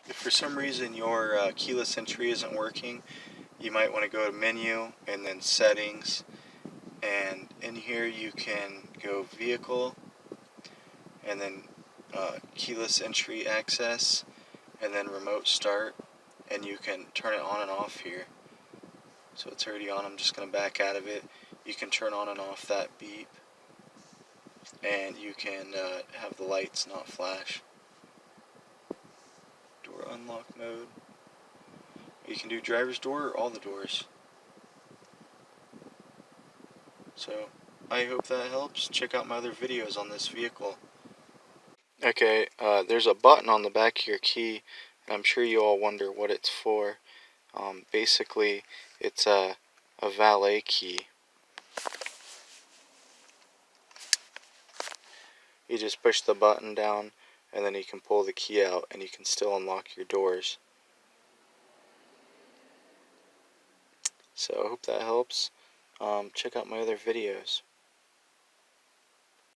If for some reason your keyless entry isn't working, you might want to go to Menu and then Settings, and in here you can go Vehicle and then Keyless Entry Access and then Remote Start, and you can turn it on and off here. So it's already on. I'm just going to back out of it. You can turn on and off that beep, and you can have the lights not flash. Door unlock mode. You can do driver's door or all the doors. So I hope that helps. Check out my other videos on this vehicle. Okay, there's a button on the back of your key, and I'm sure you all wonder what it's for. Basically, it's a valet key. You just push the button down, and then you can pull the key out, and you can still unlock your doors. So I hope that helps. Check out my other videos.